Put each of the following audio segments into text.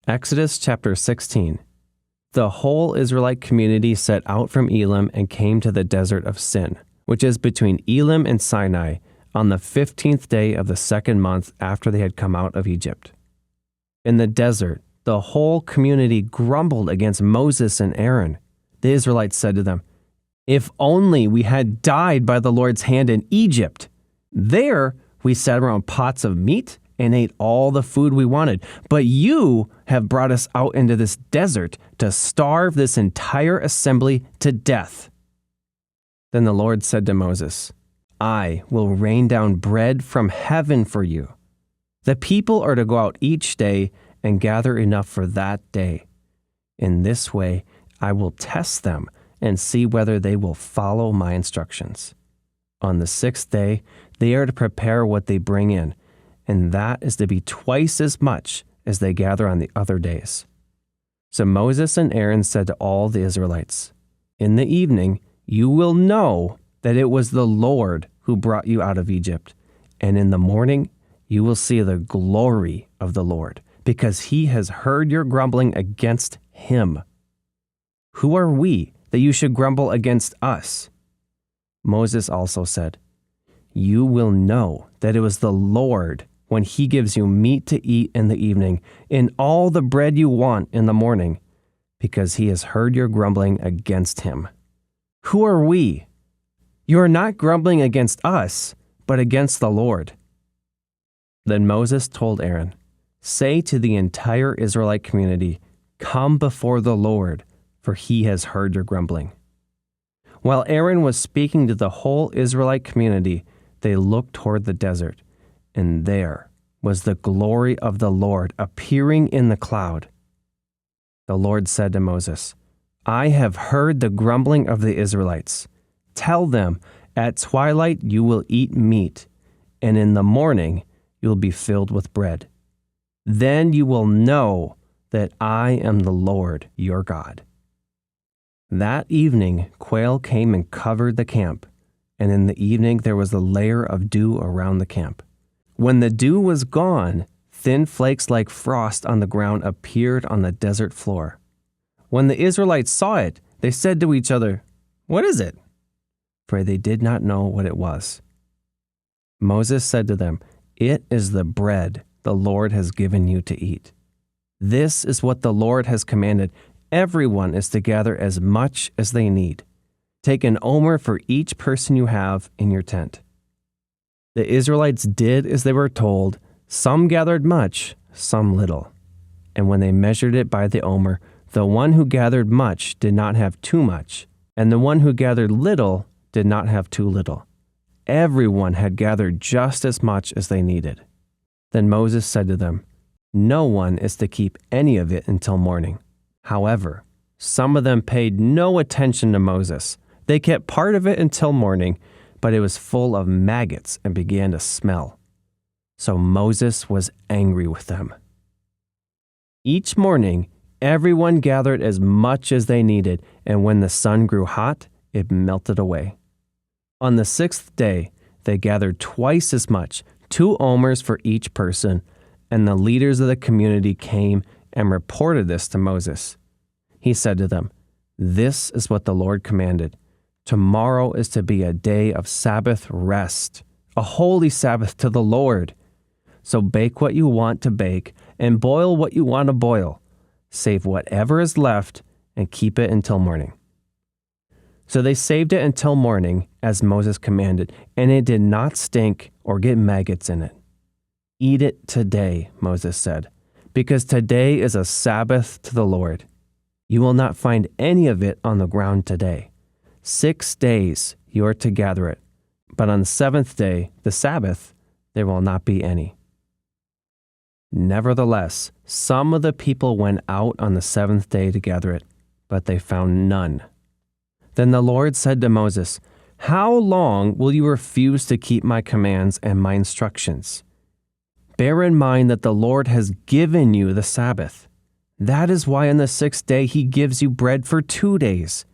Exodus chapter 16. The whole Israelite community set out from Elim and came to the desert of Sin, which is between Elim and Sinai, on the 15th day of the second month after they had come out of Egypt. In the desert, the whole community grumbled against Moses and Aaron. The Israelites said to them, "If only we had died by the Lord's hand in Egypt. There we sat around pots of meat and ate all the food we wanted. But you have brought us out into this desert to starve this entire assembly to death." Then the Lord said to Moses, "I will rain down bread from heaven for you. The people are to go out each day and gather enough for that day. In this way, I will test them and see whether they will follow my instructions. On the 6th day, they are to prepare what they bring in, and that is to be twice as much as they gather on the other days." So Moses and Aaron said to all the Israelites, "In the evening you will know that it was the Lord who brought you out of Egypt, and in the morning you will see the glory of the Lord, because he has heard your grumbling against him. Who are we that you should grumble against us?" Moses also said, "You will know that it was the Lord when he gives you meat to eat in the evening, and all the bread you want in the morning, because he has heard your grumbling against him. Who are we? You are not grumbling against us, but against the Lord." Then Moses told Aaron, "Say to the entire Israelite community, 'Come before the Lord, for he has heard your grumbling.'" While Aaron was speaking to the whole Israelite community, they looked toward the desert, and there was the glory of the Lord appearing in the cloud. The Lord said to Moses, "I have heard the grumbling of the Israelites. Tell them, at twilight you will eat meat, and in the morning you will be filled with bread. Then you will know that I am the Lord your God." That evening quail came and covered the camp, and in the evening there was a layer of dew around the camp. When the dew was gone, thin flakes like frost on the ground appeared on the desert floor. When the Israelites saw it, they said to each other, "What is it?" For they did not know what it was. Moses said to them, "It is the bread the Lord has given you to eat. This is what the Lord has commanded. Everyone is to gather as much as they need. Take an omer for each person you have in your tent." The Israelites did as they were told. Some gathered much, some little. And when they measured it by the omer, the one who gathered much did not have too much, and the one who gathered little did not have too little. Everyone had gathered just as much as they needed. Then Moses said to them, "No one is to keep any of it until morning." However, some of them paid no attention to Moses. They kept part of it until morning, but it was full of maggots and began to smell. So Moses was angry with them. Each morning, everyone gathered as much as they needed, and when the sun grew hot, it melted away. On the 6th day, they gathered twice as much, 2 omers for each person, and the leaders of the community came and reported this to Moses. He said to them, "This is what the Lord commanded. Tomorrow is to be a day of Sabbath rest, a holy Sabbath to the Lord. So bake what you want to bake and boil what you want to boil. Save whatever is left and keep it until morning." So they saved it until morning, as Moses commanded, and it did not stink or get maggots in it. "Eat it today," Moses said, "because today is a Sabbath to the Lord. You will not find any of it on the ground today. 6 days you are to gather it, but on the 7th day, the Sabbath, there will not be any." Nevertheless, some of the people went out on the 7th day to gather it, but they found none. Then the Lord said to Moses, "How long will you refuse to keep my commands and my instructions? Bear in mind that the Lord has given you the Sabbath. That is why on the 6th day he gives you bread for 2 days.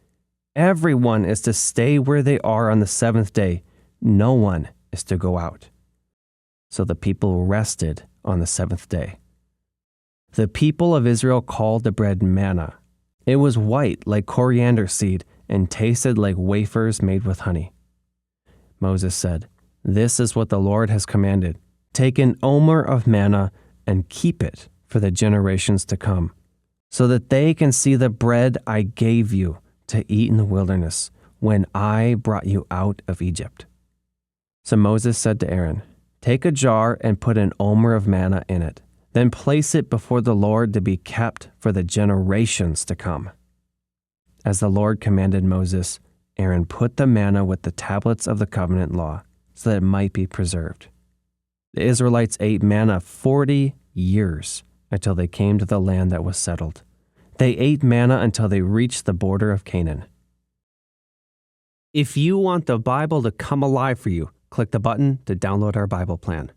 Everyone is to stay where they are on the 7th day. No one is to go out." So the people rested on the 7th day. The people of Israel called the bread manna. It was white like coriander seed and tasted like wafers made with honey. Moses said, "This is what the Lord has commanded. Take an omer of manna and keep it for the generations to come, so that they can see the bread I gave you to eat in the wilderness when I brought you out of Egypt." So Moses said to Aaron, "Take a jar and put an omer of manna in it. Then place it before the Lord to be kept for the generations to come." As the Lord commanded Moses, Aaron put the manna with the tablets of the covenant law so that it might be preserved. The Israelites ate manna 40 years until they came to the land that was settled. They ate manna until they reached the border of Canaan. If you want the Bible to come alive for you, click the button to download our Bible plan.